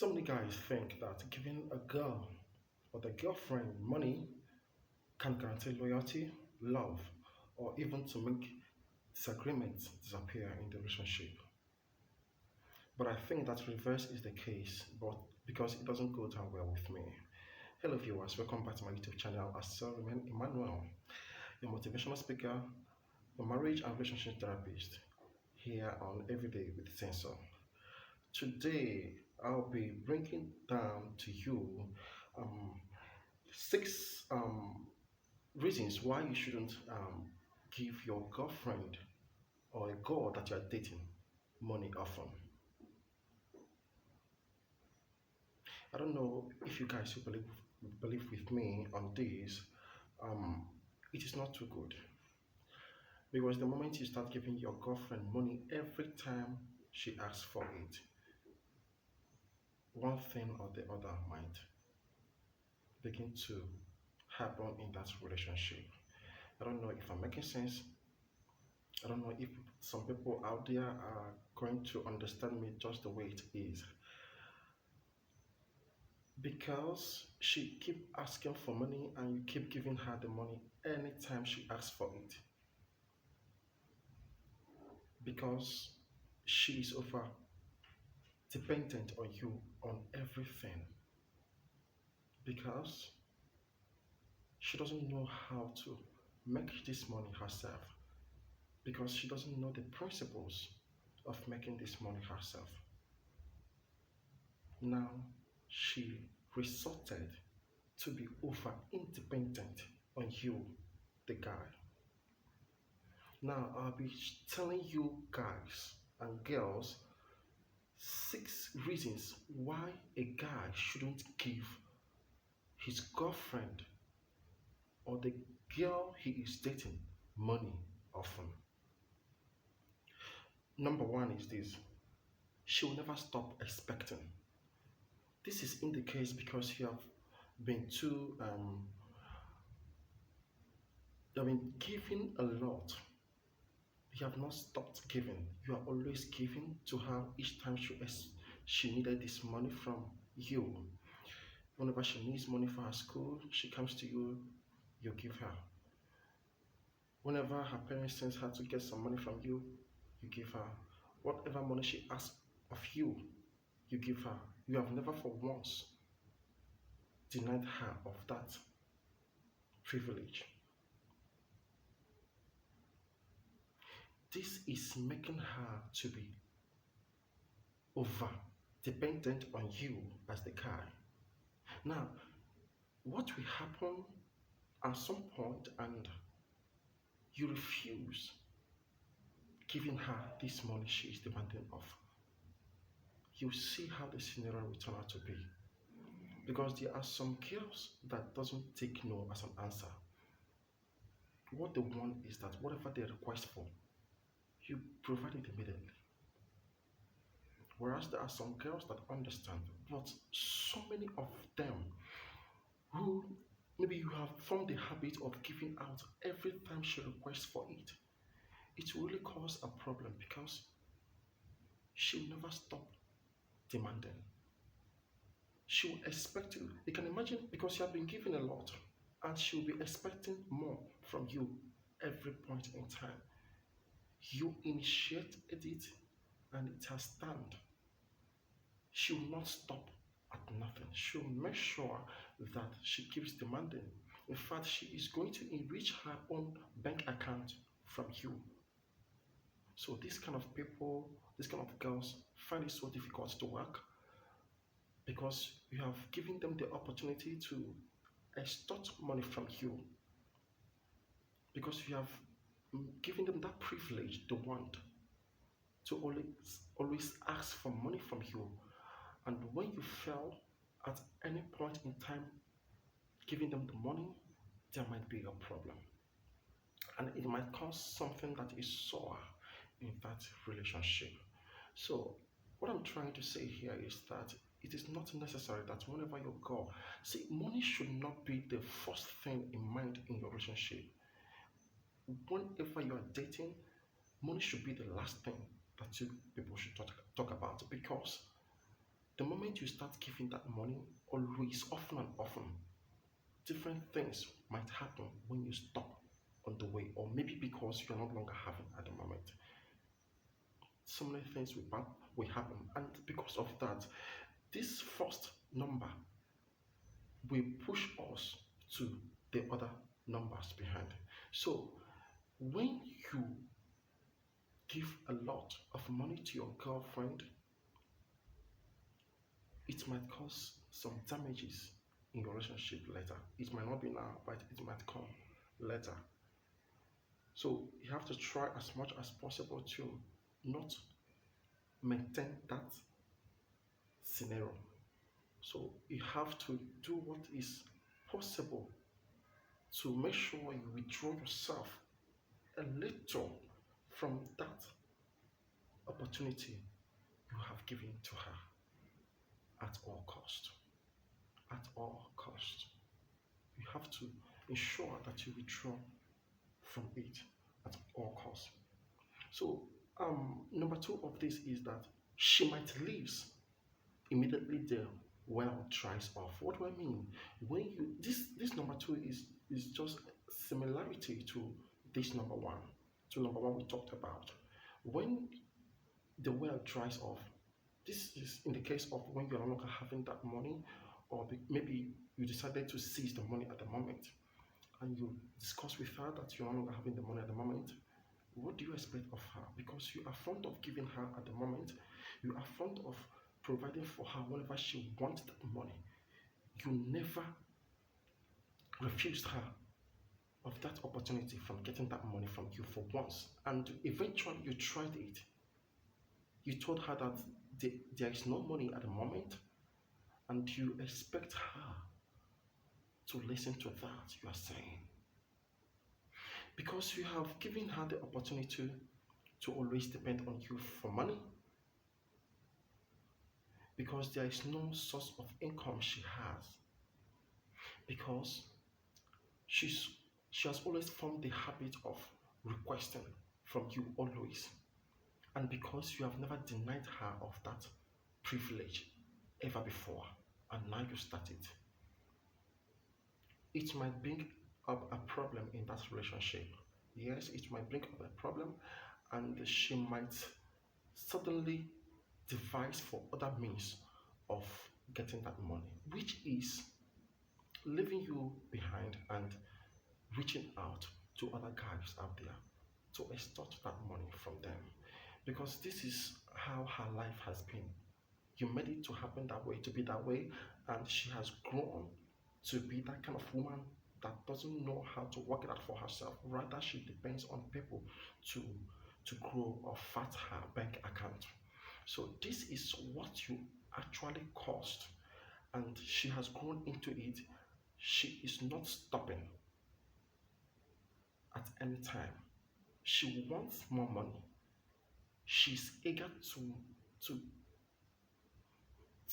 So many guys think that giving a girl or the girlfriend money can guarantee loyalty, love, or even to make disagreements disappear in the relationship. But I think that reverse is the case, but because it doesn't go down well with me. Hello viewers, welcome back to my YouTube channel. I still remain Emmanuel, your motivational speaker, your marriage and relationship therapist, here on Everyday with Sensor. Today, I'll be bringing down to you um, six reasons why you shouldn't give your girlfriend or a girl that you are dating money often. I don't know if you guys will believe with me on this. Um, it is not too good because the moment you start giving your girlfriend money every time she asks for it, one thing or the other might begin to happen in that relationship. I don't know if I'm making sense. I don't know if some people out there are going to understand me just the way it is. Because she keep asking for money and you keep giving her the money anytime she asks for it. Because she is over dependent on you on everything. Because she doesn't know how to make this money herself. Because she doesn't know the principles of making this money herself. Now she resorted to be over independent on you, the guy. Now I'll be telling you guys and girls six reasons why a guy shouldn't give his girlfriend or the girl he is dating money often. Number one is this: she will never stop expecting. This is in the case because you have been too you have been giving a lot. You have not stopped giving. You are always giving to her each time she needed this money from you. Whenever she needs money for her school, she comes to you, you give her. Whenever her parents sends her to get some money from you, you give her. Whatever money she asks of you, you give her. You have never for once denied her of that privilege. This is making her to be over dependent on you as the guy. Now, what will happen at some point and you refuse giving her this money she is demanding of, you see how the scenario will turn out to be. Because there are some girls that doesn't take no as an answer. What they want is that whatever they request for, you provide it immediately. Whereas there are some girls that understand, but so many of them who maybe you have formed the habit of giving out every time she requests for it, it will really cause a problem because she will never stop demanding. She will expect you. You can imagine because you have been given a lot and she will be expecting more from you every point in time. You initiated it and it has stand. She will not stop at nothing. She will make sure that she keeps demanding. In fact, she is going to enrich her own bank account from you. So this kind of people, this kind of girls find it so difficult to work because you have given them the opportunity to extort money from you because you have given them that privilege to want to always ask for money from you. And when you fail at any point in time giving them the money, there might be a problem. And it might cause something that is sour in that relationship. So what I'm trying to say here is that it is not necessary that whenever you go, see, money should not be the first thing in mind in your relationship. Whenever you are dating, money should be the last thing that two people should talk about because The moment you start giving that money, always, often and often, different things might happen when you stop on the way, or maybe because you're no longer having at the moment. So many things will happen, and because of that, this first number will push us to the other numbers behind. So when you give a lot of money to your girlfriend, it might cause some damages in your relationship later. It might not be now, but it might come later. So you have to try as much as possible to not maintain that scenario. So you have to do what is possible to make sure you withdraw yourself a little from that opportunity you have given to her at all cost. At all cost. You have to ensure that you withdraw from it at all costs. So number two of this is that she might leave immediately the well dries off. What do I mean? When you this number two is just similarity to this number one, to number one we talked about. When the well dries off, this is in the case of when you're no longer having that money, or maybe you decided to seize the money at the moment, and you discuss with her that you're no longer having the money at the moment. What do you expect of her? Because you are fond of giving her at the moment, you are fond of providing for her whenever she wants that money. You never refused her of that opportunity from getting that money from you for once. And eventually you tried it. You told her that there is no money at the moment, and you expect her to listen to that you are saying. Because you have given her the opportunity to always depend on you for money, because there is no source of income she has, because she's she has always formed the habit of requesting from you always, and because you have never denied her of that privilege ever before, and now you start it might bring up a problem in that relationship. Yes, it might bring up a problem, and she might suddenly devise for other means of getting that money, which is leaving you behind and reaching out to other guys out there to extort that money from them. Because this is how her life has been. You made it to happen that way, to be that way, and she has grown to be that kind of woman that doesn't know how to work it out for herself. Rather, she depends on people to grow or fat her bank account. So this is what you actually cost, and she has grown into it. She is not stopping at any time. She wants more money. She's eager to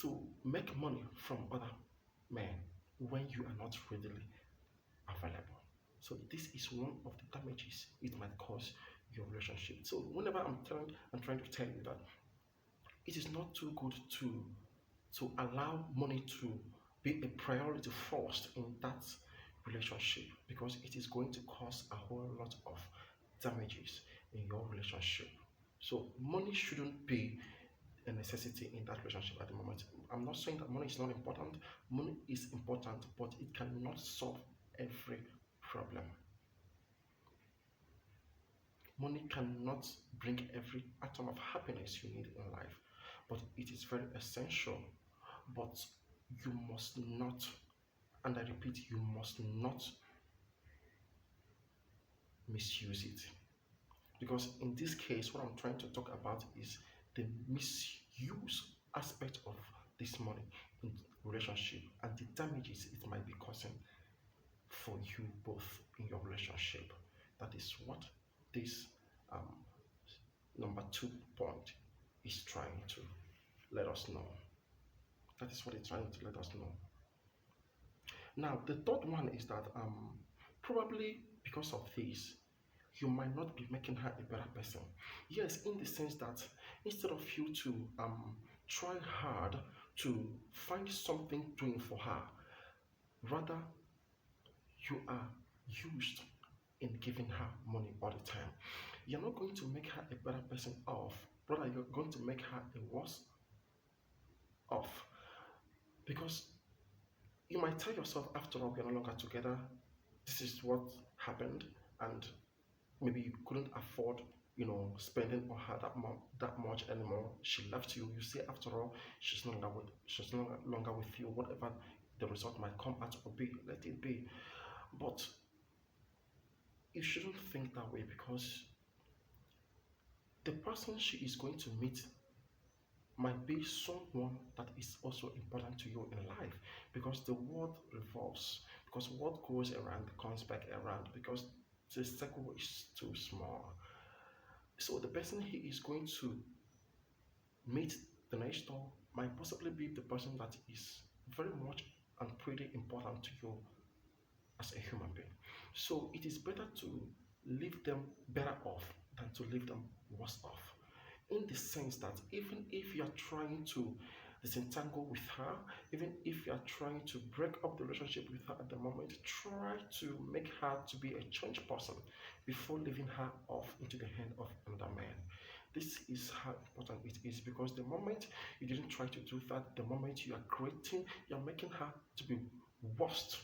to make money from other men when you are not readily available. So this is one of the damages it might cause your relationship. So whenever I'm trying to tell you that it is not too good to allow money to be a priority first in that relationship, because it is going to cause a whole lot of damages in your relationship. So money shouldn't be a necessity in that relationship at the moment. I'm not saying that money is not important. Money is important, but it cannot solve every problem. Money cannot bring every atom of happiness you need in life, but it is very essential. But you must not, and I repeat, you must not misuse it. Because in this case, what I'm trying to talk about is the misuse aspect of this money in relationship and the damages it might be causing for you both in your relationship. That is what this um, number 2 point is trying to let us know. That is what it's trying to let us know. Now, the third one is that probably because of this, you might not be making her a better person. Yes, in the sense that instead of you to try hard to find something doing for her. Rather, you are used in giving her money all the time. You're not going to make her a better person off, rather, you're going to make her a worse off. Because you might tell yourself, after all, we're no longer together, this is what happened, and maybe you couldn't afford spending on her that much anymore. She left you. You say, after all, she's no longer with you. Whatever the result might come out or be, let it be. But you shouldn't think that way, because the person she is going to meet might be someone that is also important to you in life, because the world revolves, because what goes around comes back around, because the circle is too small. So the person he is going to meet the next door might possibly be the person that is very much and pretty important to you as a human being. So it is better to leave them better off than to leave them worse off. In the sense that even if you are trying to disentangle with her, even if you are trying to break up the relationship with her at the moment, try to make her to be a changed person before leaving her off into the hand of another man. This is how important it is, because the moment you didn't try to do that, the moment you are creating, you're making her to be worst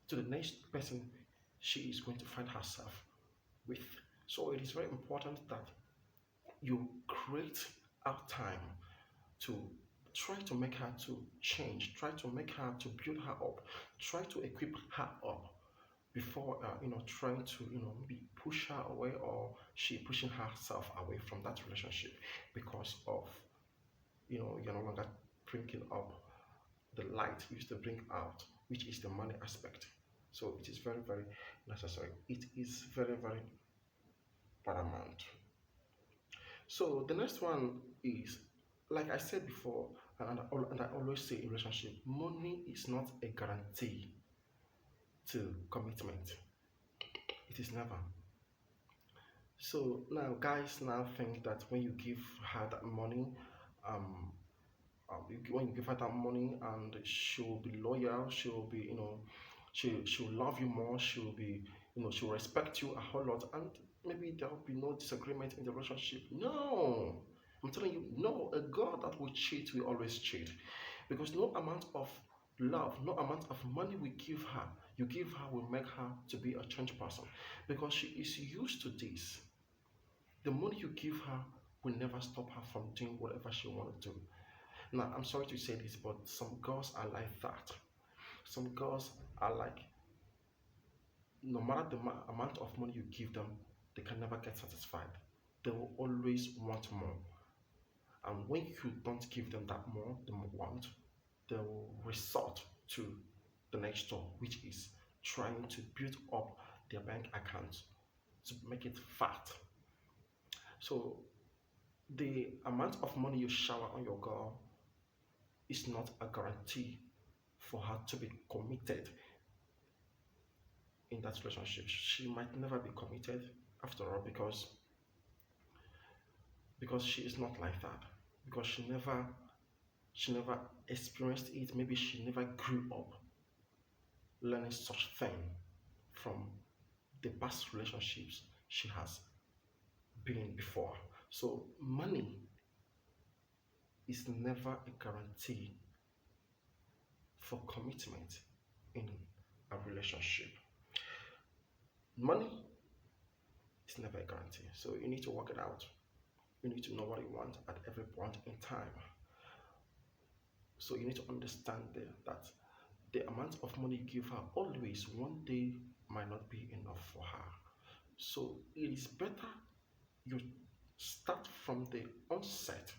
to the next person she is going to find herself with. So it is very important that you create out time to try to make her to change, try to make her to build her up, try to equip her up before trying to maybe push her away, or she pushing herself away from that relationship because of you're no longer bringing up the light you used to bring out, which is the money aspect. So it is very, very necessary. It is very, very paramount. So the next one is, like I said before, and I always say in relationship, money is not a guarantee to commitment. It is never. So now guys now think that when you give her that money, um, when you give her that money, and she will be loyal, she will be, she will love you more, she will be, she will respect you a whole lot, and maybe there will be no disagreement in the relationship. No, I'm telling you, no, a girl that will cheat will always cheat, because no amount of love, no amount of money we give her, you give her, will make her to be a changed person, because she is used to this. The money you give her will never stop her from doing whatever she wants to do. Now, I'm sorry to say this, but some girls are like that. Some girls are like, no matter the amount of money you give them, they can never get satisfied. They will always want more. And when you don't give them that more they want, they will resort to the next door, which is trying to build up their bank account to make it fat. So the amount of money you shower on your girl is not a guarantee for her to be committed in that relationship. She might never be committed after all, because she is not like that. Because she never experienced it. Maybe she never grew up learning such thing from the past relationships she has been in before. So money is never a guarantee for commitment in a relationship. Money is never a guarantee. So you need to work it out. You need to know what you want at every point in time. So you need to understand that the amount of money you give her always one day might not be enough for her. So it is better you start from the onset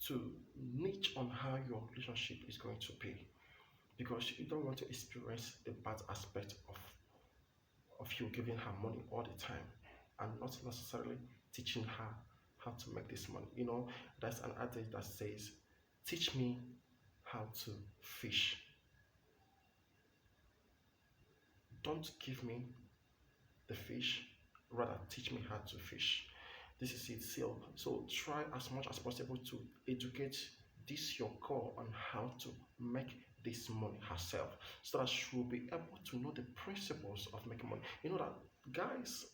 to niche on how your relationship is going to be, because you don't want to experience the bad aspect of you giving her money all the time and not necessarily teaching her how to make this money. That's an adage that says, teach me how to fish. Don't give me the fish, rather teach me how to fish. This is it. So try as much as possible to educate this your call on how to make this money herself, so that she will be able to know the principles of making money. You know that guys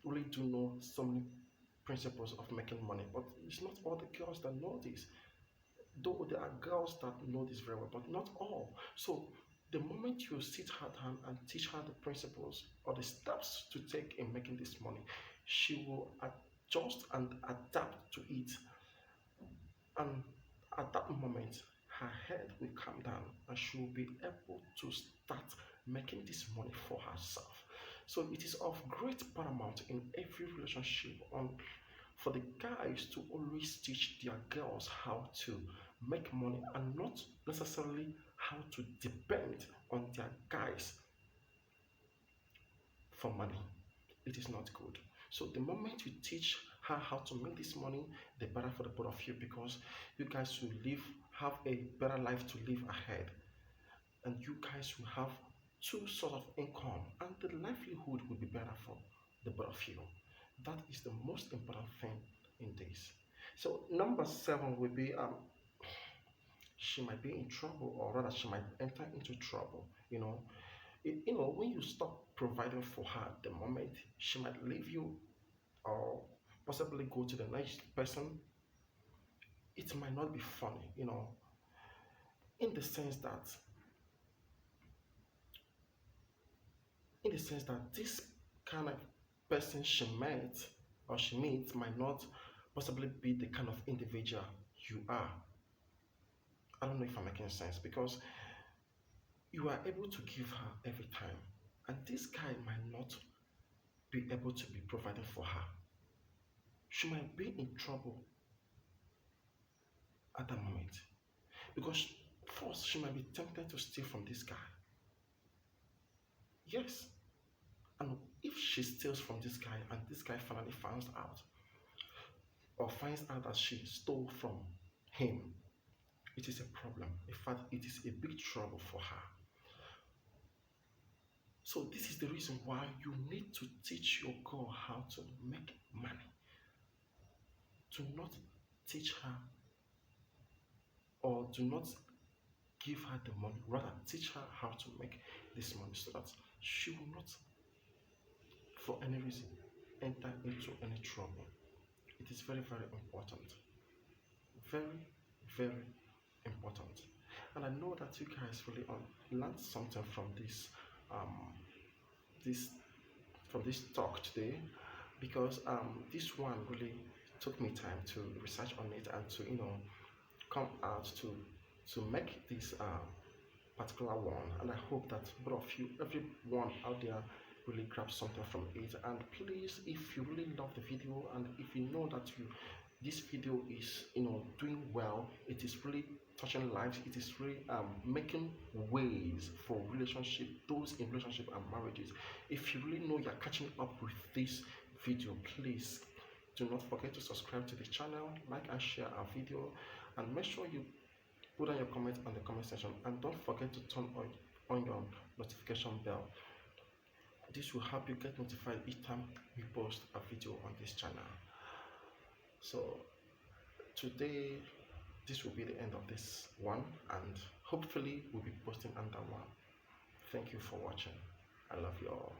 really do know so many principles of making money, but it's not all the girls that know this. Though there are girls that know this very well, but not all. So the moment you sit her down and teach her the principles or the steps to take in making this money, she will adjust and adapt to it. And at that moment, her head will calm down and she will be able to start making this money for herself. So it is of great paramount in every relationship on for the guys to always teach their girls how to make money and not necessarily how to depend on their guys for money. It is not good. So the moment you teach her how to make this money, the better for the both of you, because you guys will live have a better life to live ahead, and you guys will have two sort of income, and the livelihood will be better for the both of you. That is the most important thing in this. So number seven will be she might be in trouble, or rather she might enter into trouble. When you stop providing for her, the moment she might leave you or possibly go to the next person. It might not be funny, in the sense that this kind of person she met or she meets might not possibly be the kind of individual you are. I don't know if I'm making sense, because you are able to give her every time, and this guy might not be able to be providing for her. She might be in trouble at that moment, because first she might be tempted to steal from this guy. Yes, and if she steals from this guy and this guy finally finds out that she stole from him, it is a problem. In fact, it is a big trouble for her. So this is the reason why you need to teach your girl how to make money. Do not teach her, or do not give her the money. Rather, teach her how to make this money, so that she will not, for any reason, enter into any trouble. It is very, very important. Very, very important. And I know that you guys really learned something from um, this this talk today, because this one really took me time to research on it and to come out to make this particular one. And I hope that both of you, everyone out there, really grab something from it. And please, if you really love the video and if you know that this video is doing well, it is really touching lives, it is really making ways for relationship, those in relationship and marriages. If you really know you're catching up with this video, please do not forget to subscribe to the channel, like and share our video, and make sure you put down your comment on the comment section, and don't forget to turn on your notification bell. This will help you get notified each time we post a video on this channel. So today, this will be the end of this one, and hopefully we'll be posting another one. Thank you for watching. I love you all.